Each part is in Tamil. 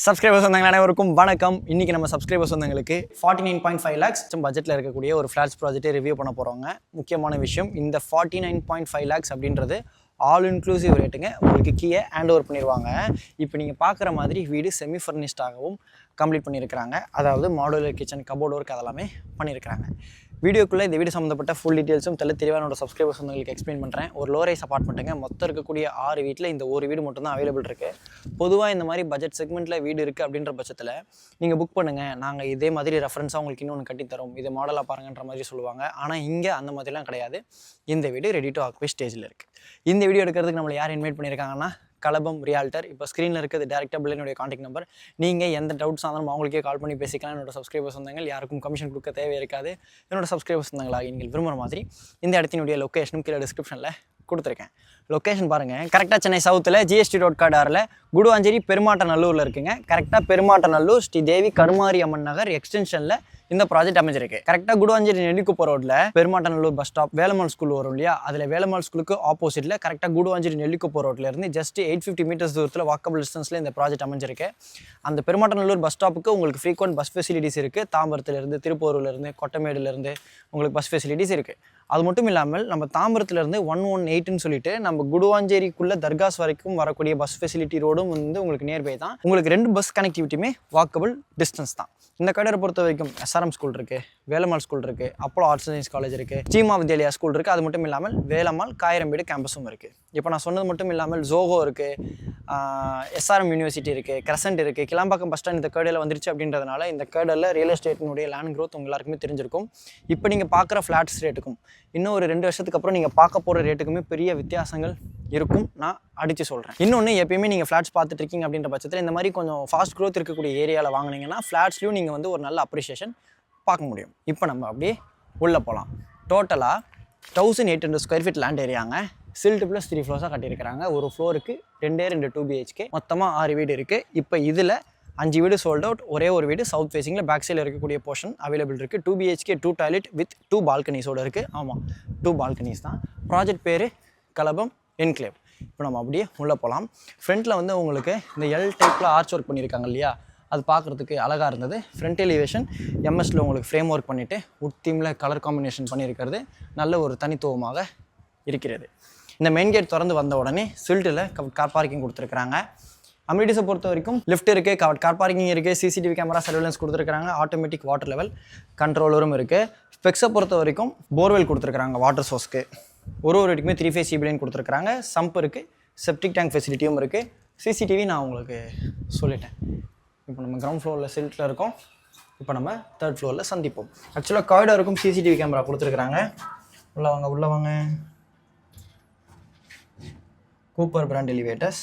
சப்ஸ்கிரைபர்ஸ் வந்தாங்க அனைவருக்கும் வணக்கம். இன்றைக்கி நம்ம சப்ஸ்கிரைபர்ஸ் வந்தவங்களுக்கு 49.5 lakhs பட்ஜெட்டில் இருக்கக்கூடிய ஒரு ஃப்ளாட்ஸ் ப்ராஜெக்ட்டை ரிவ்யூ பண்ண போகிறோங்க. முக்கியமான விஷயம், இந்த 49.5 lakhs அப்படின்றது ஆல் இன்க்ளூசிவ் ரேட்டுங்க. உங்களுக்கு கீயை ஹேண்ட் ஓவர் பண்ணிடுவாங்க. இப்போ நீங்கள் பார்க்குற மாதிரி வீடு செமி ஃபர்னிஷ்டாகவும் கம்ப்ளீட் பண்ணியிருக்கிறாங்க. அதாவது மாடுலர் கிச்சன், கபோர்ட் ஒர்க் அதெல்லாமே பண்ணியிருக்கிறாங்க. வீடியோக்குள்ளே இந்த வீடு சம்மந்தப்பட்ட ஃபுல் டீட்டெயில்ஸும் தெளிவாக என்னோட சப்ஸ்கிரைபர்ஸ் வந்து உங்களுக்கு எக்ஸ்பிளைன் பண்ணுறேன். ஒரு லோ ரைஸ் அப்பார்ட்மெண்ட்டுங்க. மொத்தம் இருக்கக்கூடிய 6 வீட்டில் இந்த ஒரு வீடு மட்டும் தான் அவைலபிள் இருக்குது. பொதுவாக இந்த மாதிரி பட்ஜெட் செக்மெண்ட்டில் வீடு இருக்குது அப்படின்ற பட்சத்தில் நீங்கள் புக் பண்ணுங்கள், நாங்கள் இதே மாதிரி ரெஃபரன்ஸாக உங்களுக்கு இன்னொன்று கட்டித்தரோம், இது மாடலாக பாருங்கன்ற மாதிரி சொல்லுவாங்க. ஆனால் இங்கே அந்த மாதிரிலாம் கிடையாது. இந்த வீடு ரெடி டு ஆக்குபை ஸ்டேஜில் இருக்குது. இந்த வீடியோ எடுக்கிறதுக்கு நம்மளை யார் இன்வைட் பண்ணியிருக்காங்கன்னா கலபம் ரியால்டர். இப்போ ஸ்க்ரீனில் இருக்கிறது டேரெக்டாக பிள்ளைனுடைய கான்டாக்ட் நம்பர். நீங்கள் எந்த டவுட்ஸ் ஆனாலும் அவங்களுக்கே கால் பண்ணி பேசிக்கலாம். என்னோட சப்ஸ்கிரைபர்ஸ் வந்தாங்க, யாருக்கும் கமிஷன் கொடுக்க தேவை இருக்காது. என்னோட சப்ஸ்கிரைபர்ஸ் வந்தாங்களா நீங்கள் விரும்புகிற மாதிரி இந்த இடத்தினுடைய லொக்கேஷனும் கீழே டிஸ்கிரிப்ஷனில் கொடுத்துருக்கேன். லொக்கேஷன் பாருங்கள், கரெக்டாக சென்னை சவுத்தில் ஜிஎஸ்டி ரோட் கார்டாரில் குடுவாஞ்சேரி பெருமாட்டநல்லூரில் இருக்குங்க. கரெக்டாக பெருமாட்டநல்லூர் ஸ்ரீ தேவி கருமாரி அம்மன் நகர் எக்ஸ்டென்ஷனில் இந்த ப்ராஜெக்ட் அமைஞ்சிருக்கு. கரெக்டாக குடுவாஞ்சேரி நெல்லிக்குப்பம் ரோட்டில் பெருமாட்டநல்லூர் பஸ் ஸ்டாப் வேலம்மாள் ஸ்கூல் வரும் இல்லையா, அதில் வேலம்மாள் ஸ்கூலுக்கு ஆப்போசிட்டில் கரெக்டாக குடுவாஞ்சேரி நெல்லிக்குப்பம் ரோட்டில் இருந்து ஜஸ்ட் 850 meters தூரத்தில் வாக்கபிள் டிஸ்டன்ஸில் இந்த ப்ராஜெக்ட் அமைஞ்சிருக்கு. அந்த பெருமாட்டநல்லூர் பஸ் ஸ்டாப்புக்கு உங்களுக்கு ஃப்ரீக்வெண்ட் பஸ் ஃபெசிலிட்டிஸ் இருக்குது. தாம்பரத்துலேருந்து, திருப்பூர்லேருந்து, கொட்டமேடுலேருந்து உங்களுக்கு பஸ் ஃபெசிலிட்டிஸ் இருக்குது. அது மட்டும் இல்லாமல் நம்ம தாம்பரத்துலேருந்து 118ன்னு சொல்லிட்டு நம்ம குடுவாஞ்சேரிக்குள்ளே தர்காஸ் வரைக்கும் வரக்கூடிய பஸ் ஃபெசிலிட்டி ரோடும் வந்து உங்களுக்கு நியர்பை தான். உங்களுக்கு 2 பஸ் கனெக்டிவிட்டியுமே வாக்கபிள் டிஸ்டன்ஸ் தான். இந்த கடை பொறுத்த வரைக்கும் எஸ்ஆர்எம் ஸ்கூல் இருக்குது, வேலம்மாள் ஸ்கூல் இருக்குது, Apollo arts and science college இருக்குது, ஸ்ரீமா வித்யாலயா ஸ்கூல் இருக்குது. அது மட்டும் இல்லாமல் வேலம்மாள் காயிரம்பேடு கேம்பஸும் இருக்குது. இப்போ நான் சொன்னது மட்டும் இல்லாமல் ஜோகோ இருக்குது, எஸ்ஆர்எம் யூனிவர்சிட்டி இருக்குது, கிரசன்ட் இருக்குது, கிளாம்பாக்கம் பஸ் ஸ்டாண்ட் இந்த கேடில் வந்துருச்சு. அப்படின்றதுனால இந்த கேடில் ரியல் எஸ்டேட்டினுடைய லேண்ட் க்ரோத் உங்க எல்லாருக்குமே தெரிஞ்சிருக்கும். இப்போ நீங்கள் பார்க்குற ஃப்ளாட்ஸ் ரேட்டுக்கும் இன்னும் ஒரு 2 வருஷத்துக்கு அப்புறம் நீங்கள் பார்க்க போகிற ரேட்டுக்குமே பெரிய வித்தியாசங்கள் இருக்கும். நான் அடித்து சொல்கிறேன். இன்னொன்று, எப்பயுமே நீங்கள் ஃப்ளாட்ஸ் பார்த்துட்டு இருக்கீங்க அப்படின்ற பட்சத்தில் இந்த மாதிரி கொஞ்சம் ஃபாஸ்ட் க்ரோத் இருக்கக்கூடிய ஏரியாவில் வாங்கினீங்கன்னா ஃப்ளாட்ஸ்லையும் நீங்கள் வந்து ஒரு நல்ல அப்ரிஷியேஷன் பார்க்க முடியும். இப்போ நம்ம அப்படியே உள்ளே போகலாம். டோட்டலாக 1800 square feet லேண்ட் ஏரியாங்க. சில்ட் ப்ளஸ் 3 floors கட்டியிருக்கிறாங்க. ஒரு ஃப்ளோருக்கு 2 2 BHK, மொத்தமாக 6 வீடு இருக்குது. இப்போ இதில் 5 வீடு சோல்ட் அவுட். ஒரே ஒரு வீடு சவுத் ஃபேஸிங்கில் பேக் சைடில் இருக்கக்கூடிய போர்ஷன் அவைலபிள் இருக்குது. 2 BHK 2 டாய்லெட் வித் 2 பால்கனிஸோடு இருக்குது. ஆமாம், 2 பால்கனிஸ் தான். ப்ராஜெக்ட் பேர் கலபம் என்க்ளேவ். இப்போ நம்ம அப்படியே உள்ளே போகலாம். ஃப்ரண்ட்டில் வந்து உங்களுக்கு இந்த எல் டைப்பில் ஆர்ச் ஒர்க் பண்ணியிருக்காங்க இல்லையா, அது பார்க்குறதுக்கு அழகாக இருந்தது. ஃப்ரண்ட் எலிவேஷன் எம்எஸ்ல உங்களுக்கு ஃப்ரேம் ஒர்க் பண்ணிவிட்டு உட் தீமில் கலர் காம்பினேஷன் பண்ணியிருக்கிறது நல்ல ஒரு தனித்துவமாக இருக்கிறது. இந்த மெயின் கேட் திறந்து வந்த உடனே சில்ட்டில் கார் பார்க்கிங் கொடுத்துருக்குறாங்க. அம்யூனிட்டிஸை பொறுத்த வரைக்கும் லிஃப்ட் இருக்குது, கார் பார்க்கிங் இருக்குது, சிசிடிவி கேமரா சர்வேலன்ஸ் கொடுத்துருக்காங்க, ஆட்டோமேட்டிக் வாட்டர் லெவல் கண்ட்ரோலரும் இருக்குது. ஸ்பெக்ஸை பொறுத்த வரைக்கும் போர்வெல் கொடுத்துருக்காங்க வாட்டர் சோர்ஸ்க்கு. ஒரு வீட்டுக்குமே 3 phase CB லைன் கொடுத்துருக்காங்க. சம்ப் இருக்குது, செப்டிக் டேங்க் ஃபெசிலிட்டியும் இருக்குது. சிசிடிவி நான் உங்களுக்கு சொல்லிட்டேன். இப்போ நம்ம கிரவுண்ட் ஃப்ளோரில் சில்ட்டில் இருக்கோம். இப்போ நம்ம 3rd floorல சந்திப்போம். ஆக்சுவலாக காரிடாருக்கும் சிசிடிவி கேமரா கொடுத்துருக்குறாங்க. உள்ள வாங்க. Cooper brand elevators.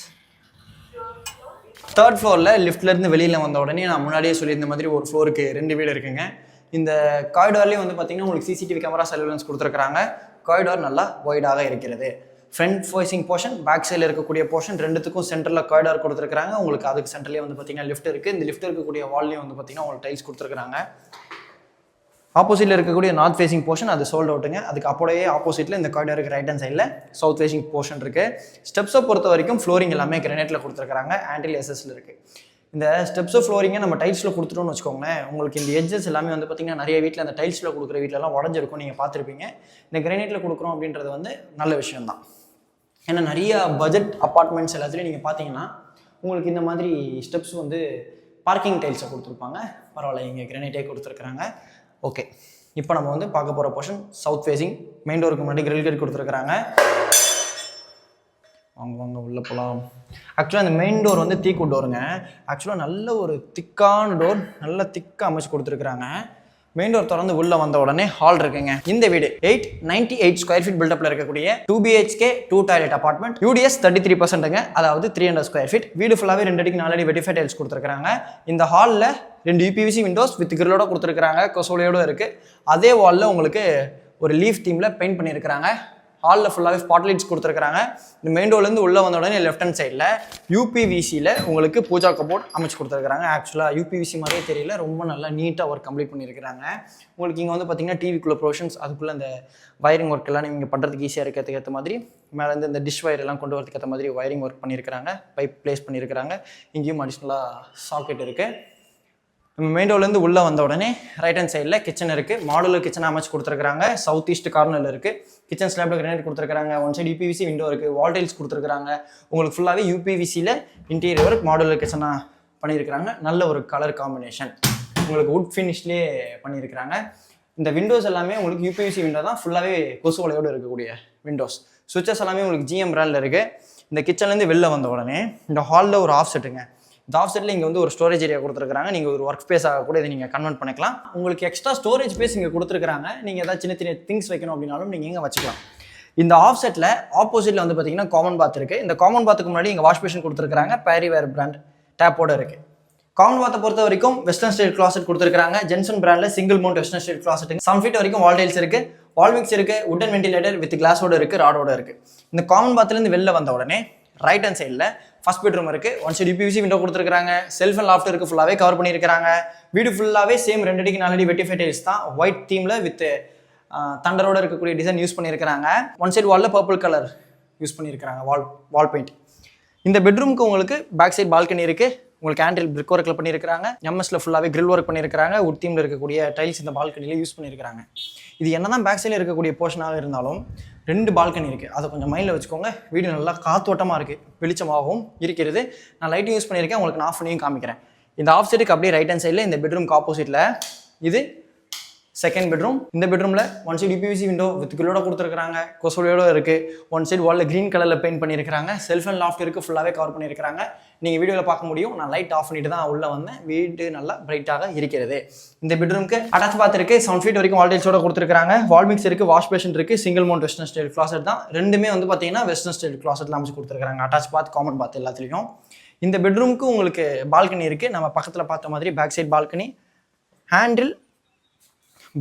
3rd floorல லிஃப்ட்லேருந்து வெளியில் வந்த உடனே நான் முன்னாடியே சொல்லியிருந்த மாதிரி ஒரு ஃப்ளோருக்கு 2 வீடு இருக்குங்க. இந்த காரிடார்லேயும் வந்து பார்த்திங்கன்னா உங்களுக்கு சிசிடிவி கேமரா சர்வேலன்ஸ் கொடுத்துருக்குறாங்க. காரிடார் நல்லா ஒய்டாக இருக்கிறது. ஃப்ரண்ட் ஃபேஸிங் போர்ஷன், பேக் சைடில் இருக்கக்கூடிய போர்ஷன் ரெண்டுத்துக்கும் சென்டரில் காரிடார் கொடுத்துருக்காங்க. உங்களுக்கு அதுக்கு சென்டர்லேயே வந்து பார்த்திங்கன்னா லிஃப்ட் இருக்குது. இந்த லிஃப்ட் இருக்கக்கூடிய வால்லையும் வந்து பார்த்திங்கன்னா உங்களுக்கு டைல்ஸ் கொடுத்துருக்காங்க. ஆப்போசிட்டில் இருக்கக்கூடிய நார்த் ஃபேஸிங் போர்ஷன் அது சோல்ட் அவுட்டுங்க. அதுக்கு அப்படியே ஆப்போசிட்டில் இந்த காரிடாருக்கு ரைட் ஹேண்ட் சைடில் சவுத் ஃபேஸிங் போர்ஷன் இருக்குது. ஸ்டெப்ஸை பொறுத்த வரைக்கும் ஃப்ளோரிங் எல்லாமே கிரானைட்டில் கொடுத்துருக்காங்க. ஆன்டில் எஸ்எஸ்ல இருக்குது. இந்த ஸ்டெப்ஸோ ஃப்ளோரிங்கை நம்ம டைல்ஸில் கொடுத்துட்டோம்னு வச்சுக்கோங்களேன், உங்களுக்கு இந்த எட்ஜஸ் எல்லாமே வந்து பார்த்திங்கன்னா நிறைய வீட்டில் அந்த டைல்ஸில் கொடுக்குற வீட்டிலலாம் உடஞ்சிருக்கும், நீங்கள் பார்த்துருப்பீங்க. இந்த கிரானைட்டில் கொடுக்குறோம் அப்படின்றது வந்து நல்ல விஷயம்தான். ஏன்னா நிறைய பட்ஜெட் அப்பார்ட்மெண்ட்ஸ் எல்லாத்துலேயும் நீங்கள் பார்த்தீங்கன்னா உங்களுக்கு இந்த மாதிரி ஸ்டெப்ஸ் வந்து பார்க்கிங் டைல்ஸை கொடுத்துருப்பாங்க. பரவாயில்ல, இங்கே கிரானைட்டே கொடுத்துருக்குறாங்க. ஓகே, இப்போ நம்ம வந்து பார்க்க போகிற போர்ஷன் சவுத் ஃபேஸிங். மெயின் டோருக்கு முன்னாடி கிரில் கேட் கொடுத்துருக்குறாங்க. வாங்க உள்ளே போகலாம். ஆக்சுவலாக இந்த மெயின் டோர் வந்து தீக்குட் டோருங்க. ஆக்சுவலாக நல்ல ஒரு திக்கான டோர், நல்ல திக்காக அமைச்சு கொடுத்துருக்குறாங்க. மெயின் டோர் திறந்து உள்ளே வந்த உடனே ஹால் இருக்குங்க. இந்த வீடு 898 square feet பில்டப்பில் இருக்கக்கூடிய 2 BHK 2 டாய்லெட் அப்பார்ட்மெண்ட். UDS 33%ங்க, அதாவது 300 square feet. வீடு ஃபுல்லாகவே 2 அடிக்கு 4 அடி வெட்டிஃபை டைல்ஸ் கொடுத்துருக்காங்க. இந்த ஹாலில் 2 UPVC விண்டோஸ் வித் கிரிலோட கொடுத்துருக்காங்க, கொசோலையோடு இருக்குது. அதே வாலில் உங்களுக்கு ஒரு லீஃப் தீமில் பெயிண்ட் பண்ணியிருக்கிறாங்க. ஹாலில் ஃபுல்லாகவே ஸ்பாட் லைட்ஸ் கொடுத்துருக்காங்க. இந்த மெயின் டோர்லேருந்து உள்ளே வந்த உடனே லெஃப்ட் ஹேண்ட் சைடில் யூபிவிசியில் உங்களுக்கு பூஜா கபோர்ட் அமைச்சு கொடுத்துருக்காங்க. ஆக்சுவலாக யூபிவிசி மாதிரியே தெரியல, ரொம்ப நல்லா நீட்டாக ஒர்க் கம்ப்ளீட் பண்ணியிருக்கிறாங்க. உங்களுக்கு இங்கே வந்து பார்த்தீங்கன்னா டிவிக்குள்ளே ப்ரொவிஷன்ஸ், அதுக்குள்ளே அந்த வயரிங் ஒர்க் எல்லாம் நீங்கள் பண்ணுறதுக்கு ஈஸியாக இருக்கிறதுக்கு ஏற்ற மாதிரி மேலேருந்து இந்த டிஷ் வயர் எல்லாம் கொண்டு வரதுக்கு ஏற்ற மாதிரி வயரிங் ஒர்க் பண்ணியிருக்கிறாங்க. பைப் ப்ளேஸ் பண்ணியிருக்கிறாங்க. இங்கேயும் அடிஷ்னலாக சாக்கெட் இருக்குது. நம்ம மெயின் டோர்லேருந்து உள்ளே வந்த உடனே ரைட் ஹேண்ட் சைடில் கிச்சன் இருக்குது. மாடுலர் கிச்சன் அமைச்சு கொடுத்துருக்காங்க. சவுத் ஈஸ்ட் கார்னரில் இருக்குது. கிச்சன் ஸ்லாப்ல கிரானைட் கொடுத்துருக்காங்க. ஒன் சைடு யூபிவிசி விண்டோ இருக்குது. வால் டைல்ஸ் கொடுத்துருக்காங்க. உங்களுக்கு ஃபுல்லாகவே யூபிவிசியில் இன்டீரியர் ஒர்க் மாடுலர் கிச்சனாக பண்ணியிருக்கிறாங்க. நல்ல ஒரு கலர் காம்பினேஷன் உங்களுக்கு வுட் ஃபினிஷ்லேயே பண்ணியிருக்கிறாங்க. இந்த விண்டோஸ் எல்லாமே உங்களுக்கு யூபிவிசி விண்டோ தான், ஃபுல்லாகவே கொசு வலையோடு இருக்கக்கூடிய விண்டோஸ். சுவிச்சஸ் எல்லாமே உங்களுக்கு ஜிஎம் பிராண்டில் இருக்குது. இந்த கிச்சன்லேருந்து வெளில வந்த உடனே இந்த ஹாலில் ஒரு ஆஃப் செட்டுங்க. இந்த ஆஃப் செட்டில் இங்கே வந்து ஒரு ஸ்டோரேஜ் ஏரியா கொடுத்துருக்காங்க. நீங்கள் ஒரு ஒர்க் ஸ்பேஸாக கூட இதை நீங்கள் கன்வெர்ட் பண்ணிக்கலாம். உங்களுக்கு எக்ஸ்ட்ரா ஸ்டோரேஜ் ஸ்பேஸ் இங்கே கொடுத்துருக்காங்க. நீங்கள் ஏதாவது சின்ன சின்ன திங்ஸ் வைக்கணும் அப்படின்னாலும் நீங்கள் இங்கே வச்சுக்கலாம். இந்த ஆஃப் செட்டில் ஆப்போசிட்டில் வந்து பார்த்தீங்கன்னா காமன் பாத் இருக்குது. இந்த காமன் பாத்துக்கு முன்னாடி இங்கே வாஷ் பேஷன் கொடுத்துருக்காங்க. பேரிவேர் பிராண்ட் டேப்போட இருக்குது. காமன் பாத்தை பொறுத்த வரைக்கும் வெஸ்டர்ன் ஸ்டைல் கிளாசெட் கொடுத்துருக்காங்க. ஜென்சன் பிராண்டில் single mount western style closet. Some feet வரைக்கும் வால் டைல்ஸ் இருக்குது. வால் மிக்ஸ் இருக்குது. வுட்டன் வென்டிலேட்டர் வித் கிளாஸோட இருக்குது, ராடோட இருக்குது. இந்த காமன் பாத்துலேருந்து வெளில வந்த உடனே ரைட் ஹேண்ட் சைடில் ஃபர்ஸ்ட் பெட்ரூம் இருக்குது. ஒன் சைடு யூபிவிசி விண்டோ கொடுத்துருக்காங்க. செல்ஃப் அண்ட் லாஃப்ட் இருக்குது, ஃபுல்லாகவே கவர் பண்ணியிருக்காங்க. வீடு ஃபுல்லாகவே சேம் 2 அடிக்கு 4 அடி வெட்டிஃபை டைல்ஸ் தான். ஒயிட் தீமில் வித் தண்டரோட இருக்கக்கூடிய டிசைன் யூஸ் பண்ணியிருக்காங்க. ஒன் சைடு வாலில் பர்பிள் கலர் யூஸ் பண்ணியிருக்காங்க வால் பெயிண்ட். இந்த பெட்ரூமுக்கு உங்களுக்கு பேக் சைடு பால்கனி இருக்குது. உங்களுக்கு ஹேண்டில் பிரிக் ஒர்க்கில் பண்ணியிருக்காங்க. எம்எஸ்ல ஃபுல்லாகவே கிரில் ஒர்க் பண்ணியிருக்காங்க. வுட் தீமில் இருக்கக்கூடிய டைல்ஸ் இந்த பால்கனியில் யூஸ் பண்ணியிருக்காங்க. இது என்ன தான் பேக் சைடில் இருக்கக்கூடிய போர்ஷனாக இருந்தாலும் 2 பால்கனி இருக்குது. அதை கொஞ்சம் மைண்டில் வச்சுக்கோங்க. வீடு நல்லா காத்தோட்டமாக இருக்குது, வெளிச்சமாகவும் இருக்கிறது. நான் லைட்டும் யூஸ் பண்ணியிருக்கேன், உங்களுக்கு நான் ஆஃப் பண்ணியும் காமிக்கிறேன். இந்த ஆஃப் சைடுக்கு அப்படியே ரைட் ஹேண்ட் சைடில் இந்த பெட்ரூம்க்கு ஆப்போசிட்டில் இது செகண்ட் பெட்ரூம். இந்த பெட்ரூமில் one side UPVC window with கிரிலோட கொடுத்துருக்காங்க. கொசோடையோட இருக்குது. ஒன் சைடு வாலில் க்ரீன் கலரில் பெயிண்ட் பண்ணியிருக்காங்க. செல்ஃப் அண்ட் லாஃப்ட் இருக்குது, ஃபுல்லாகவே கவர் பண்ணியிருக்காங்க. நீங்கள் வீடியோவில் பார்க்க முடியும். நான் லைட் ஆஃப் பண்ணிட்டு தான் உள்ளே வந்தேன். வீடு நல்லா பிரைட்டாக இருக்கிறது. இந்த பெட்ரூமுக்கு அட்டாச் பாத் இருக்குது. 7 ஃபீட் வரைக்கும் வால் டைல்ஸோட கொடுத்துருக்காங்க. வால் மிக்ஸ் இருக்குது, வாஷ் பேஷன் இருக்குது. Single mount western style closet தான். ரெண்டுமே வந்து பார்த்தீங்கன்னா வெஸ்டர்ன் ஸ்டைல் கிளாசெட்டில் அமைச்சு கொடுத்துருக்காங்க. அட்டாச் பாத், காமன் பாத் எல்லாத்துலேயும். இந்த பெட்ரூமுக்கு உங்களுக்கு பால்கனி இருக்குது. நம்ம பக்கத்தில் பார்த்த மாதிரி back side balcony, handle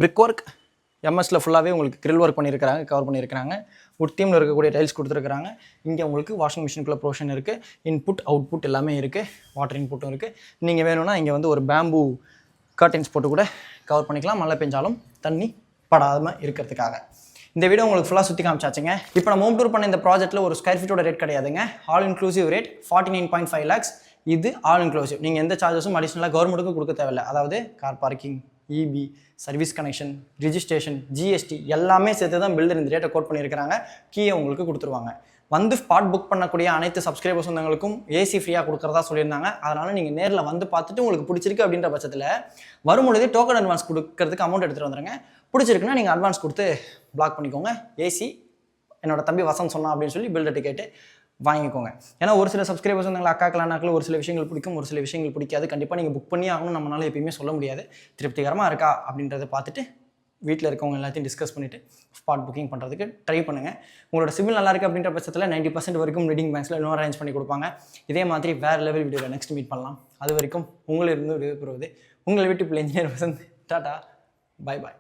brick work, எம்எஸ்ல ஃபுல்லாகவே உங்களுக்கு கிரில் ஒர்க் பண்ணியிருக்காங்க, கவர் பண்ணியிருக்காங்க. வுட் தீமில் இருக்கக்கூடிய டைல்ஸ் கொடுத்துருக்காங்க. இங்கே உங்களுக்கு வாஷிங் மிஷினுக்குள்ள ப்ரொவிஷன் இருக்குது. இன்புட் அவுட்புட் எல்லாமே இருக்குது. வாட்டர் இன்புட்டும் இருக்குது. நீங்கள் வேணும்னா இங்கே வந்து ஒரு பேம்பூ கர்டன்ஸ் போட்டு கூட கவர் பண்ணிக்கலாம், மழை பெஞ்சாலும் தண்ணி படாமல் இருக்கிறதுக்காக. இந்த வீடியோ உங்களுக்கு ஃபுல்லாக சுற்றி காமிச்சாச்சுங்க. இப்போ நம்ம ஹோம் டூர் பண்ண இந்த ப்ராஜெக்ட்டில் ஒரு ஸ்கொயர் ஃபீட்டோட ரேட் கிடையாதுங்க. All inclusive rate 49.5 lakhs. இது ஆல் இன்க்ளூசிவ். நீங்கள் எந்த சார்ஜஸும் அடிஷ்னலாக கவர்மெண்ட்டுக்கு கொடுக்க தேவையில்லை. அதாவது car parking, EB, service connection, registration, GST எல்லாமே சேர்த்து தான் பில்டர் இந்த ரேட்டை கோட் பண்ணியிருக்கிறாங்க. கீயை உங்களுக்கு கொடுத்துருவாங்க. வந்து ஸ்பாட் புக் பண்ணக்கூடிய அனைத்து சப்ஸ்கிரைபர்ஸ் வந்தவங்களுக்கும் ஏசி ஃப்ரீயாக கொடுக்குறதா சொல்லியிருந்தாங்க. அதனால் நீங்கள் நேரில் வந்து பார்த்துட்டு உங்களுக்கு பிடிச்சிருக்கு அப்படின்ற பட்சத்தில் வரும்பொழுதே டோக்கன் அட்வான்ஸ் கொடுக்கறதுக்கு அமௌண்ட் எடுத்துகிட்டு வந்துடுங்க. பிடிச்சிருக்குன்னா நீங்கள் அட்வான்ஸ் கொடுத்து பிளாக் பண்ணிக்கோங்க. ஏசி என்னோட தம்பி வசந்த் சொன்னா அப்படின்னு சொல்லி பில்டர்கிட்ட கேட்டு வாங்கிக்கோங்க. ஏன்னா ஒரு சில சப்ஸ்கிரைபர்ஸ் வந்து அக்காக்களானாக்கள் ஒரு சில விஷயங்கள் பிடிக்கும், ஒரு சில விஷயங்கள் பிடிக்காது. கண்டிப்பாக நீங்கள் புக் பண்ணி ஆகணும், நம்மளால எப்பயுமே சொல்ல முடியாது. திருப்திகரமாக இருக்கா அப்படின்றத பார்த்துட்டு வீட்டில் இருக்கவங்க எல்லாத்தையும் டிஸ்கஸ் பண்ணிவிட்டு ஸ்பாட் புக்கிங் பண்ணுறதுக்கு ட்ரை பண்ணுங்கள். உங்களோட சிவில் நல்லா இருக்குது அப்படின்ற பட்சத்தில் 90% வரைக்கும் லீடிங் பேங்க்ஸில் லோன் அரேஞ்ச் பண்ணி கொடுப்பாங்க. இதே மாதிரி வேறு லெவல் வீடியோவில் நெக்ஸ்ட் மீட் பண்ணலாம். அது வரைக்கும் உங்களிருந்து விடைபெறுவது உங்களை வீட்டு பிள்ளை engineer Vasanth. Tata, bye bye.